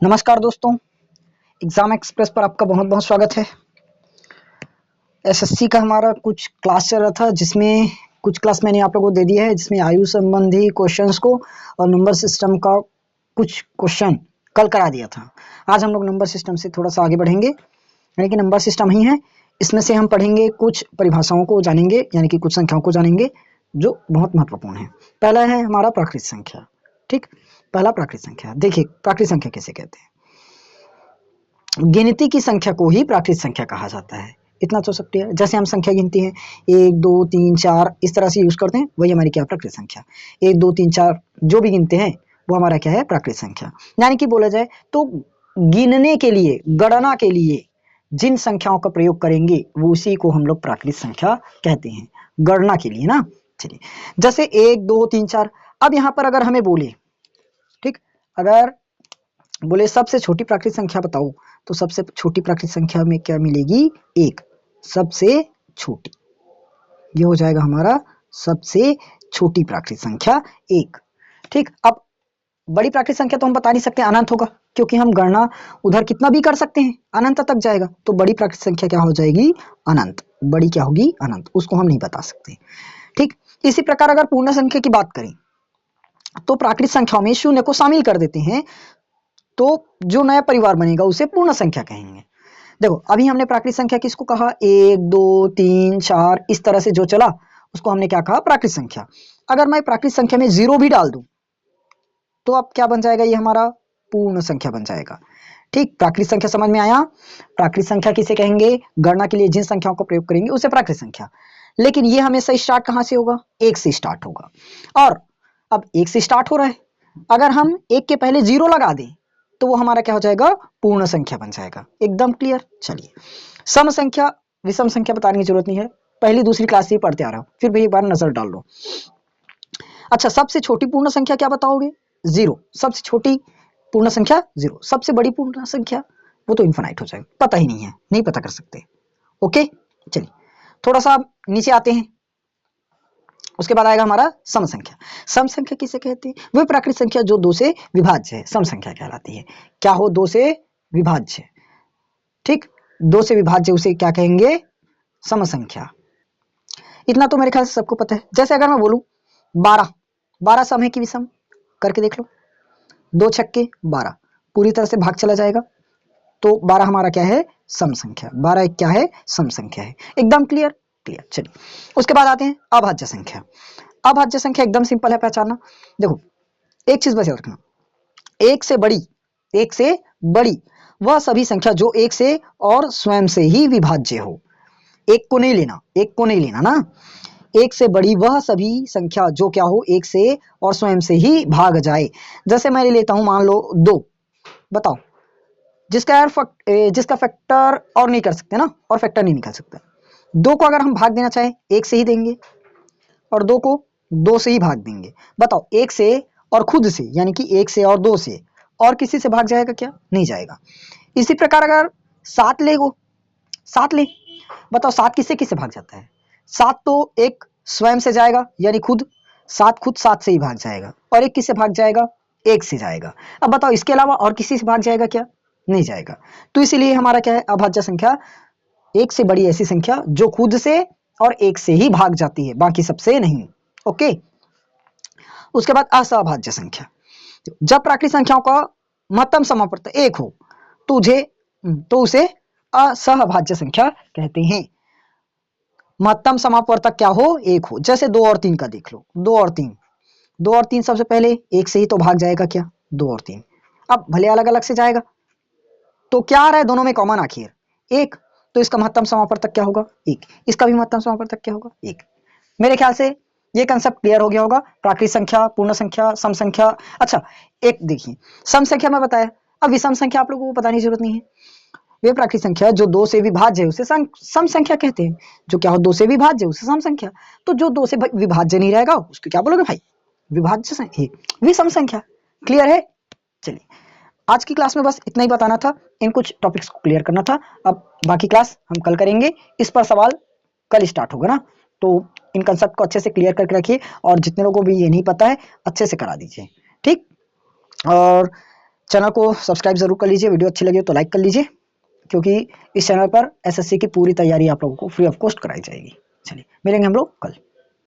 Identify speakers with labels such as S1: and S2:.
S1: नमस्कार दोस्तों, exam express पर आपका बहुत बहुत स्वागत है। एसएससी का हमारा कुछ क्लास चल रहा था, जिसमें कुछ क्लास मैंने आप लोगों को दे दिया है, जिसमें आयु संबंधी क्वेश्चंस को और नंबर सिस्टम का कुछ क्वेश्चन कल करा दिया था। आज हम लोग नंबर सिस्टम से थोड़ा सा आगे बढ़ेंगे, यानी कि नंबर सिस्टम ही है। इसमें से हम पढ़ेंगे, कुछ परिभाषाओं को जानेंगे, यानी कि कुछ संख्याओं को जानेंगे जो बहुत महत्वपूर्ण है। पहला है हमारा प्राकृत संख्या। ठीक, पहला प्राकृत संख्या। देखिए, प्राकृत संख्या किसे कहते हैं? गिनती की संख्या को ही प्राकृत संख्या कहा जाता है। इतना तो सब क्लियर। जैसे हम संख्या गिनती हैं 1 2 3 4 इस तरह से यूज करते हैं, वही हमारी क्या प्राकृत संख्या। 1 2 3 4 जो भी गिनते हैं वो हमारा क्या है? प्राकृत संख्या। यानी कि बोला जाए तो गिनने के लिए, गणना के लिए जिन संख्याओं का प्रयोग करेंगे वो उसी को हम लोग प्राकृत संख्या कहते हैं, गणना के लिए ना। चलिए, जैसे 1 2 3 4। अब यहाँ पर अगर हमें बोले, ठीक, अगर बोले सबसे छोटी प्राकृत संख्या बताओ, तो सबसे छोटी प्राकृत संख्या में क्या मिलेगी? 1। सबसे छोटी, ये हो जाएगा हमारा सबसे छोटी प्राकृत संख्या 1। ठीक, अब बड़ी प्राकृत संख्या तो हम बता नहीं सकते, अनंत होगा, क्योंकि हम गणना उधर कितना भी कर सकते हैं, अनंत तक जाएगा। तो बड़ी प्राकृत संख्या क्या हो जाएगी? अनंत। बड़ी क्या होगी? अनंत। उसको हम नहीं बता सकते। ठीक, इसी प्रकार अगर पूर्ण संख्या की बात करें तो प्राकृत संख्याओं में शून्य को शामिल कर देते हैं, तो जो नया परिवार बनेगा उसे पूर्ण संख्या कहेंगे। देखो, अभी हमने प्राकृत संख्या किसको कहा? 1 2 3 4 इस तरह से जो चला उसको हमने क्या कहा? प्राकृत संख्या। अगर मैं प्राकृत संख्या में 0 भी डाल दूं तो अब क्या बन जाएगा? ये हमारा पूर्ण संख्या बन जाएगा। ठीक, प्राकृत संख्या समझ में आया? प्राकृत संख्या किसे कहेंगे? गणना के लिए जिन संख्याओं का प्रयोग करेंगे उसे प्राकृत संख्या। लेकिन ये हमेशा स्टार्ट कहां से होगा? 1 से स्टार्ट होगा। और अब 1 से स्टार्ट हो रहा है, अगर हम 1 के पहले 0 लगा दें तो वो हमारा क्या हो जाएगा? पूर्ण संख्या बन जाएगा। एकदम क्लियर। चलिए, सम संख्या विषम संख्या बताने की जरूरत नहीं है, पहली दूसरी क्लास से ही पढ़ते आ रहा हूं, फिर भी एक बार नजर डाल लो। अच्छा, सबसे छोटी पूर्ण संख्या क्या बताओगे? 0। सबसे छोटी पूर्ण संख्या 0। सबसे बड़ी पूर्ण संख्या वो तो इन्फिनाइट हो जाएगा, पता ही नहीं है, नहीं पता कर सकते। ओके, चलिए थोड़ा सा नीचे आते हैं। उसके बाद आएगा हमारा सम संख्या। सम संख्या किसे कहते हैं? वह प्राकृत संख्या जो 2 से विभाज्य है, सम संख्या कहलाती है। क्या हो? 2 से विभाज्य। ठीक, 2 से विभाज्य उसे क्या कहेंगे? सम संख्या। इतना तो मेरे ख्याल से सबको पता है। जैसे अगर मैं बोलूं 12, 12 सम है कि विषम? करके देख लो। 2 छक्के 12, पूरी तरह से भाग चला जाएगा, तो 12 हमारा क्या है? सम संख्या। 12 एक क्या है? सम संख्या है। एकदम क्लियर। क्लियर। चलिए, उसके बाद आते हैं अभाज्य संख्या। अभाज्य संख्या एकदम सिंपल है पहचानना। देखो, एक चीज बस याद रखना, एक से बड़ी, एक से बड़ी वह सभी संख्या जो 1 से और स्वयं से ही विभाज्य हो। एक को नहीं लेना, एक को नहीं लेना ना। एक से बड़ी वह सभी संख्या जो क्या हो? 1 से और स्वयं से ही भाग जाए। जैसे मैं लेता हूं, मान लो 2। बताओ, जिसका फैक्टर और नहीं कर सकते ना, और फैक्टर नहीं निकाल सकते। 2 को अगर हम भाग देना चाहे 1 से ही देंगे, और 2 को 2 से ही भाग देंगे। बताओ, 1 से और खुद से, यानी कि 1 से और 2 से, और किसी से भाग जाएगा क्या? नहीं जाएगा। इसी प्रकार अगर 7 ले, वो 7 ले, बताओ 7 किससे किससे भाग जाता है? 7 तो एक स्वयं से जाएगा, यानी खुद 7 खुद 7 से ही भाग जाएगा, और एक किससे भाग जाएगा? 1 से जाएगा। अब बताओ, इसके अलावा और किसी से भाग जाएगा क्या? नहीं जाएगा। तो इसीलिए हमारा क्या है? अभाज्य संख्या एक से बड़ी ऐसी संख्या जो खुद से और 1 से ही भाग जाती है, बाकी सबसे नहीं। ओके, उसके बाद असहभाज्य संख्या। जब प्राकृत संख्याओं का महत्तम समापवर्तक 1 हो तो उसे असहभाज्य संख्या कहते हैं। महत्तम समापवर्तक क्या हो? 1 हो। जैसे 2 और 3 का देख लो, 2 और 3, 2 और 3 सबसे पहले 1 से ही तो भाग जाएगा क्या? 2 और 3। अब भले अलग अलग से जाएगा, तो क्या आ रहा है दोनों में कॉमन? आखिर 1। तो इसका महत्तम समापवर्तक क्या होगा? 1। इसका भी महत्तम समापवर्तक क्या होगा? 1। मेरे ख्याल से ये कंसेप्ट क्लियर हो गया होगा। प्राकृत संख्या, पूर्ण संख्या, सम संख्या। अच्छा, एक देखिए, सम संख्या में बताया, अब विषम संख्या आप लोगों को बताने की जरूरत नहीं है। वे प्राकृत संख्या जो 2 से विभाज्य है उसे सम संख्या कहते हैं। जो क्या हो? 2 से विभाज्य उसे सम संख्या। तो जो 2 से विभाज्य नहीं रहेगा उसको क्या बोलोगे भाई? विभाज्य संख्या, विषम संख्या। क्लियर है? चलिए, आज की क्लास में बस इतना ही बताना था, इन कुछ टॉपिक्स को क्लियर करना था। अब बाकी क्लास हम कल करेंगे, इस पर सवाल कल स्टार्ट होगा ना, तो इन कंसेप्ट को अच्छे से क्लियर करके रखिए, और जितने लोगों को भी ये नहीं पता है अच्छे से करा दीजिए। ठीक, और चैनल को सब्सक्राइब जरूर कर लीजिए, वीडियो अच्छी लगे तो लाइक कर लीजिए, क्योंकि इस चैनल पर एसएससी की पूरी तैयारी आप लोगों को फ्री ऑफ कॉस्ट कराई जाएगी। चलिए मिलेंगे हम लोग कल।